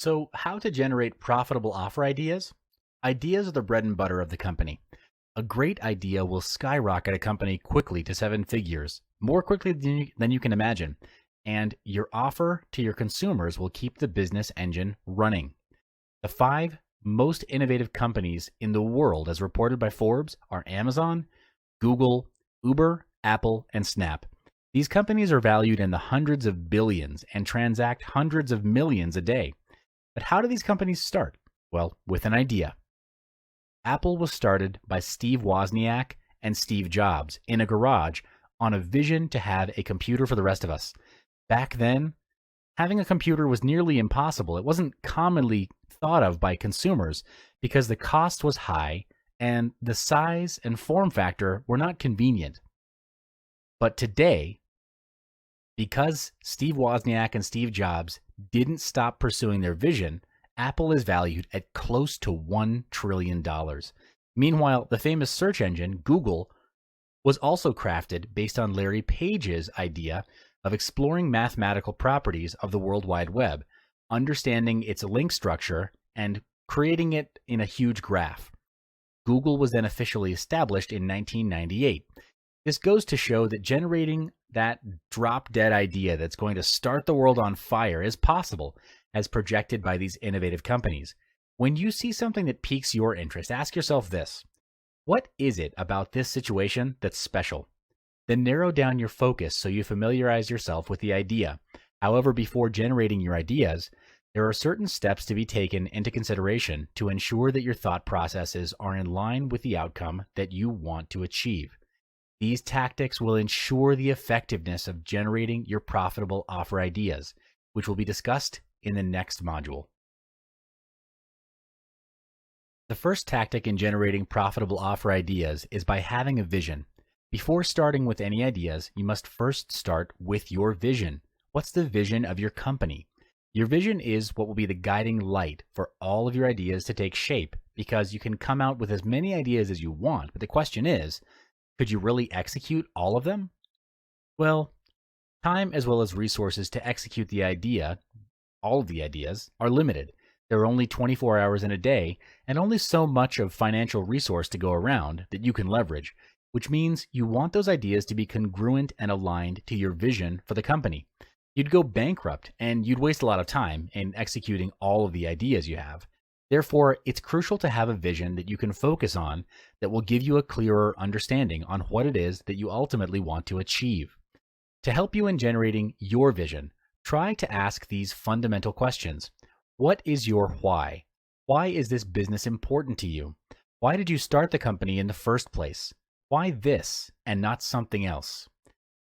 So, how to generate profitable offer ideas? Ideas are the bread and butter of the company. A great idea will skyrocket a company quickly to seven figures, more quickly than you can imagine. And your offer to your consumers will keep the business engine running. The five most innovative companies in the world, as reported by Forbes, are Amazon, Google, Uber, Apple, and Snap. These companies are valued in the hundreds of billions and transact hundreds of millions a day. But how do these companies start? Well, with an idea. Apple was started by Steve Wozniak and Steve Jobs in a garage on a vision to have a computer for the rest of us. Back then, having a computer was nearly impossible. It wasn't commonly thought of by consumers because the cost was high and the size and form factor were not convenient. But today, because Steve Wozniak and Steve Jobs didn't stop pursuing their vision, Apple is valued at close to $1 trillion. Meanwhile, the famous search engine, Google, was also crafted based on Larry Page's idea of exploring mathematical properties of the World Wide Web, understanding its link structure, and creating it in a huge graph. Google was then officially established in 1998. This goes to show that generating that drop-dead idea that's going to start the world on fire is possible, as projected by these innovative companies. When you see something that piques your interest, ask yourself this: what is it about this situation that's special? Then narrow down your focus so you familiarize yourself with the idea. However, before generating your ideas, there are certain steps to be taken into consideration to ensure that your thought processes are in line with the outcome that you want to achieve. These tactics will ensure the effectiveness of generating your profitable offer ideas, which will be discussed in the next module. The first tactic in generating profitable offer ideas is by having a vision. Before starting with any ideas, you must first start with your vision. What's the vision of your company? Your vision is what will be the guiding light for all of your ideas to take shape, because you can come out with as many ideas as you want, but the question is, could you really execute all of them? Well, time as well as resources to execute the idea, all of the ideas, are limited. There are only 24 hours in a day and only so much of financial resource to go around that you can leverage, which means you want those ideas to be congruent and aligned to your vision for the company. You'd go bankrupt and you'd waste a lot of time in executing all of the ideas you have. Therefore, it's crucial to have a vision that you can focus on that will give you a clearer understanding on what it is that you ultimately want to achieve. To help you in generating your vision, try to ask these fundamental questions. What is your why? Why is this business important to you? Why did you start the company in the first place? Why this and not something else?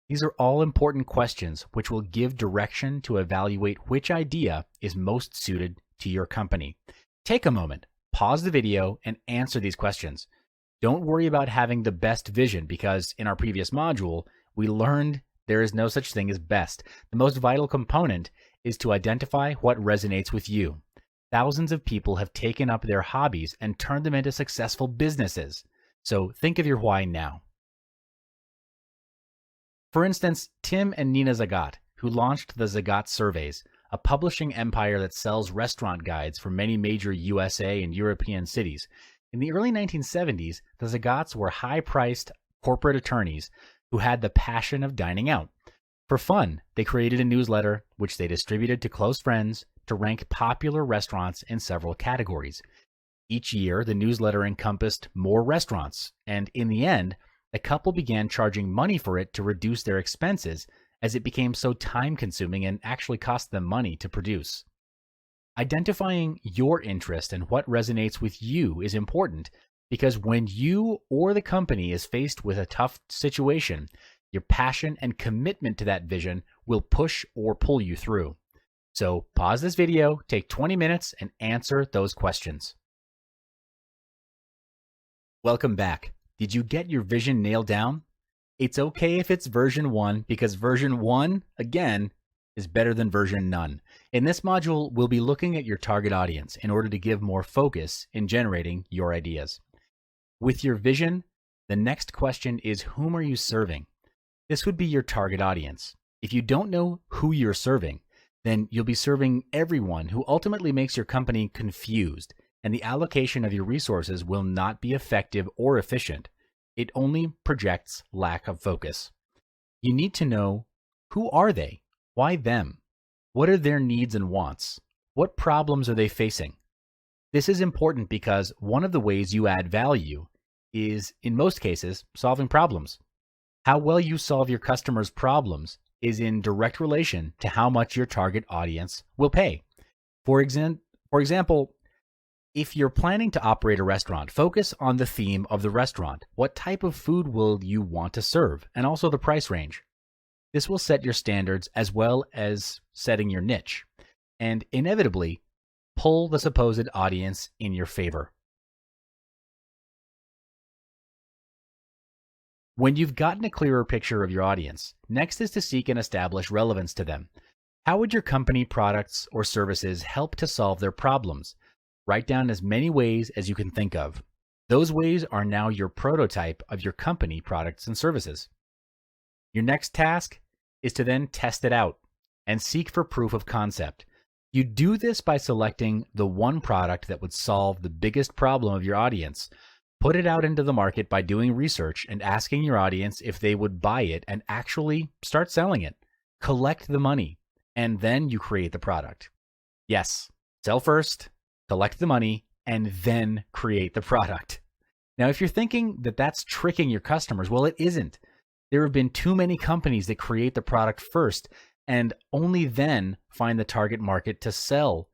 These are all important questions which will give direction to evaluate which idea is most suited to your company. Take a moment, pause the video, and answer these questions. Don't worry about having the best vision because in our previous module, we learned there is no such thing as best. The most vital component is to identify what resonates with you. Thousands of people have taken up their hobbies and turned them into successful businesses. So think of your why now. For instance, Tim and Nina Zagat, who launched the Zagat Surveys, a publishing empire that sells restaurant guides for many major USA and European cities. In the early 1970s, the Zagats were high-priced corporate attorneys who had the passion of dining out. For fun, they created a newsletter which they distributed to close friends to rank popular restaurants in several categories. Each year, the newsletter encompassed more restaurants, and in the end, the couple began charging money for it to reduce their expenses as it became so time-consuming and actually cost them money to produce. Identifying your interest and what resonates with you is important because when you or the company is faced with a tough situation, your passion and commitment to that vision will push or pull you through. So pause this video, take 20 minutes, and answer those questions. Welcome back. Did you get your vision nailed down? It's okay if it's version 1 because version 1, again, is better than version none. In this module, we'll be looking at your target audience in order to give more focus in generating your ideas. With your vision, the next question is whom are you serving? This would be your target audience. If you don't know who you're serving, then you'll be serving everyone, who ultimately makes your company confused, and the allocation of your resources will not be effective or efficient. It only projects lack of focus. You need to know, who are they? Why them? What are their needs and wants? What problems are they facing? This is important because one of the ways you add value is, in most cases, solving problems. How well you solve your customers' problems is in direct relation to how much your target audience will pay. For example, if you're planning to operate a restaurant, focus on the theme of the restaurant. What type of food will you want to serve? And also the price range. This will set your standards as well as setting your niche, and inevitably pull the supposed audience in your favor. When you've gotten a clearer picture of your audience, next is to seek and establish relevance to them. How would your company, products, or services help to solve their problems? Write down as many ways as you can think of. Those ways are now your prototype of your company, products, and services. Your next task is to then test it out and seek for proof of concept. You do this by selecting the one product that would solve the biggest problem of your audience. Put it out into the market by doing research and asking your audience if they would buy it, and actually start selling it. Collect the money, and then you create the product. Yes, sell first, collect the money, and then create the product. Now, if you're thinking that that's tricking your customers, well, it isn't. There have been too many companies that create the product first and only then find the target market to sell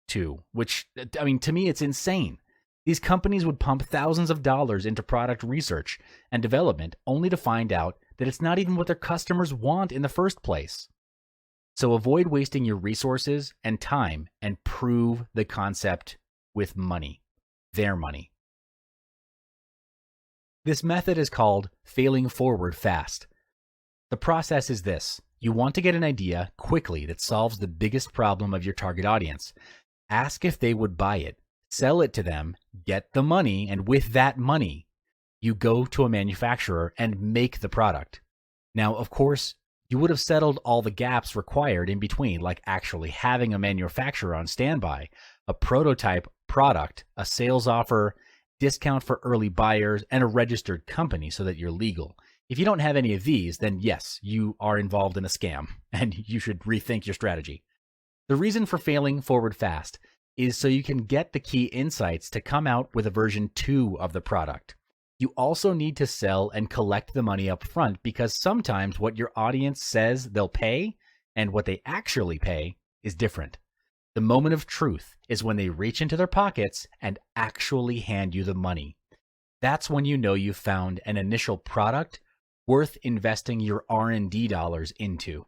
to, which, I mean, to me, it's insane. These companies would pump thousands of dollars into product research and development only to find out that it's not even what their customers want in the first place. So avoid wasting your resources and time and prove the concept with money, their money. This method is called failing forward fast. The process is this. You want to get an idea quickly that solves the biggest problem of your target audience. Ask if they would buy it, sell it to them, get the money, and with that money, you go to a manufacturer and make the product. Now, of course, you would have settled all the gaps required in between, like actually having a manufacturer on standby, a prototype product, a sales offer, discount for early buyers, and a registered company so that you're legal. If you don't have any of these, then yes, you are involved in a scam, and you should rethink your strategy. The reason for failing forward fast is so you can get the key insights to come out with a version 2 of the product. You also need to sell and collect the money up front, because sometimes what your audience says they'll pay and what they actually pay is different. The moment of truth is when they reach into their pockets and actually hand you the money. That's when you know you've found an initial product worth investing your R&D dollars into.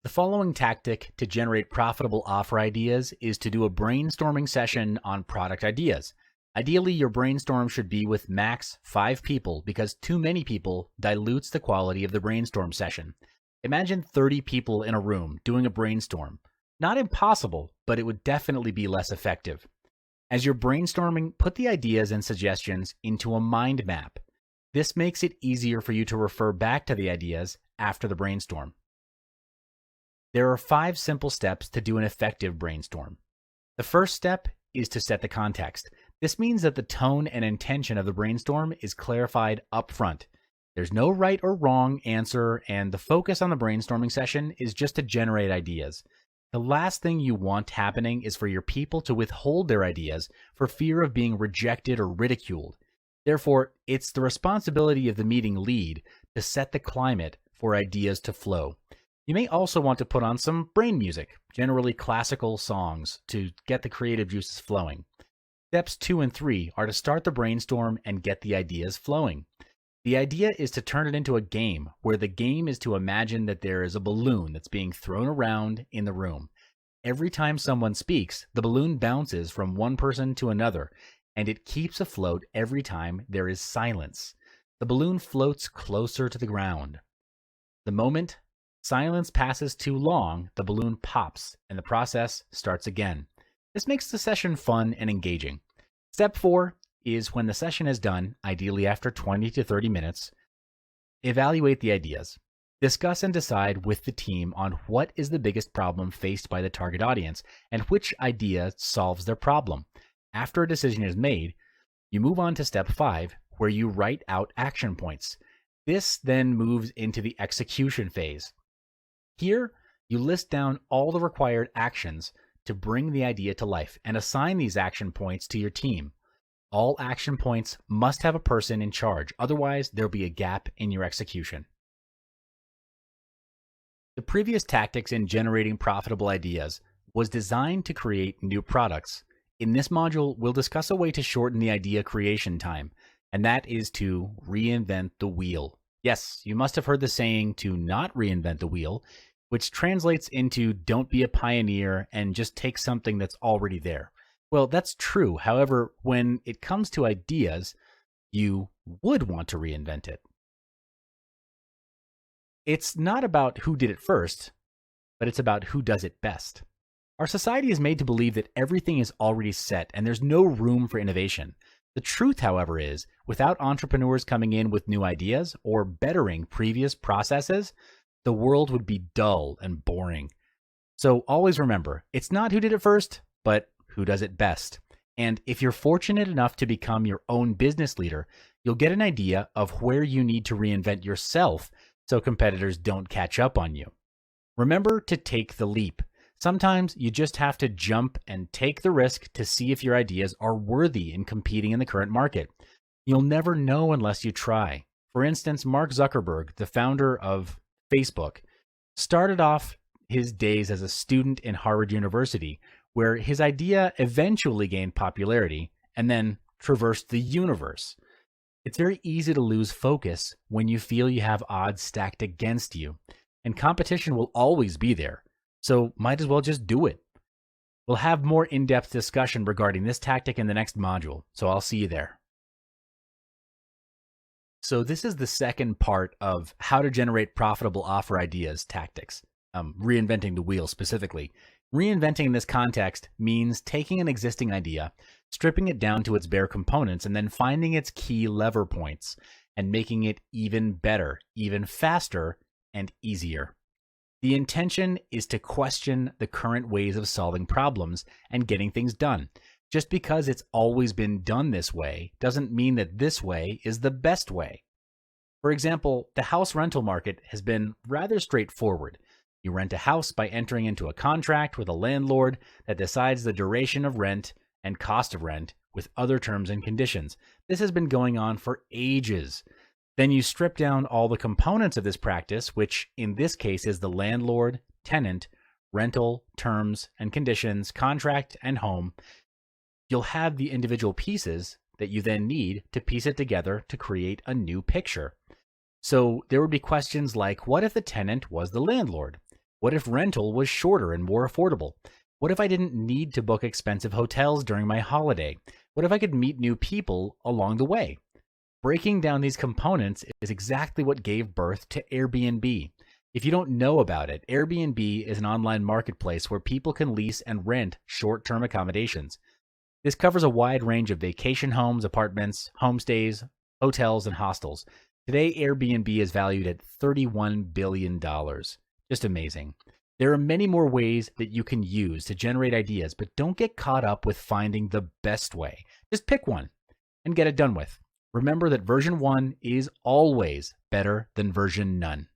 The following tactic to generate profitable offer ideas is to do a brainstorming session on product ideas. Ideally, your brainstorm should be with max 5 people, because too many people dilutes the quality of the brainstorm session. Imagine 30 people in a room doing a brainstorm. Not impossible, but it would definitely be less effective. As you're brainstorming, put the ideas and suggestions into a mind map. This makes it easier for you to refer back to the ideas after the brainstorm. There are 5 simple steps to do an effective brainstorm. The first step is to set the context. This means that the tone and intention of the brainstorm is clarified up front. There's no right or wrong answer, and the focus on the brainstorming session is just to generate ideas. The last thing you want happening is for your people to withhold their ideas for fear of being rejected or ridiculed. Therefore, it's the responsibility of the meeting lead to set the climate for ideas to flow. You may also want to put on some brain music, generally classical songs, to get the creative juices flowing. Steps 2 and 3 are to start the brainstorm and get the ideas flowing. The idea is to turn it into a game, where the game is to imagine that there is a balloon that's being thrown around in the room. Every time someone speaks, the balloon bounces from one person to another, and it keeps afloat every time there is silence. The balloon floats closer to the ground. The moment silence passes too long, the balloon pops, and the process starts again. This makes the session fun and engaging. Step 4 is, when the session is done, ideally after 20 to 30 minutes, evaluate the ideas. Discuss and decide with the team on what is the biggest problem faced by the target audience and which idea solves their problem. After a decision is made, you move on to step 5, where you write out action points. This then moves into the execution phase. Here, you list down all the required actions to bring the idea to life and assign these action points to your team. All action points must have a person in charge, otherwise there'll be a gap in your execution. The previous tactics in generating profitable ideas was designed to create new products. In this module, we'll discuss a way to shorten the idea creation time, and that is to reinvent the wheel. Yes, you must have heard the saying to not reinvent the wheel, which translates into don't be a pioneer and just take something that's already there. Well, that's true. However, when it comes to ideas, you would want to reinvent it. It's not about who did it first, but it's about who does it best. Our society is made to believe that everything is already set and there's no room for innovation. The truth, however, is without entrepreneurs coming in with new ideas or bettering previous processes, the world would be dull and boring. So always remember, it's not who did it first, but who does it best. And if you're fortunate enough to become your own business leader, you'll get an idea of where you need to reinvent yourself so competitors don't catch up on you. Remember to take the leap. Sometimes you just have to jump and take the risk to see if your ideas are worthy in competing in the current market. You'll never know unless you try. For instance, Mark Zuckerberg, the founder of Facebook, started off his days as a student in Harvard University, where his idea eventually gained popularity and then traversed the universe. It's very easy to lose focus when you feel you have odds stacked against you, and competition will always be there, so might as well just do it. We'll have more in-depth discussion regarding this tactic in the next module, so I'll see you there. So this is the second part of how to generate profitable offer ideas tactics, reinventing the wheel specifically. Reinventing in this context means taking an existing idea, stripping it down to its bare components, and then finding its key lever points and making it even better, even faster, and easier. The intention is to question the current ways of solving problems and getting things done. Just because it's always been done this way doesn't mean that this way is the best way. For example, the house rental market has been rather straightforward. You rent a house by entering into a contract with a landlord that decides the duration of rent and cost of rent with other terms and conditions. This has been going on for ages. Then you strip down all the components of this practice, which in this case is the landlord, tenant, rental, terms and conditions, contract, and home. You'll have the individual pieces that you then need to piece it together to create a new picture. So there would be questions like, what if the tenant was the landlord? What if rental was shorter and more affordable? What if I didn't need to book expensive hotels during my holiday? What if I could meet new people along the way? Breaking down these components is exactly what gave birth to Airbnb. If you don't know about it, Airbnb is an online marketplace where people can lease and rent short-term accommodations. This covers a wide range of vacation homes, apartments, homestays, hotels, and hostels. Today, Airbnb is valued at $31 billion. Just amazing. There are many more ways that you can use to generate ideas, but don't get caught up with finding the best way. Just pick one and get it done with. Remember that version 1 is always better than version none.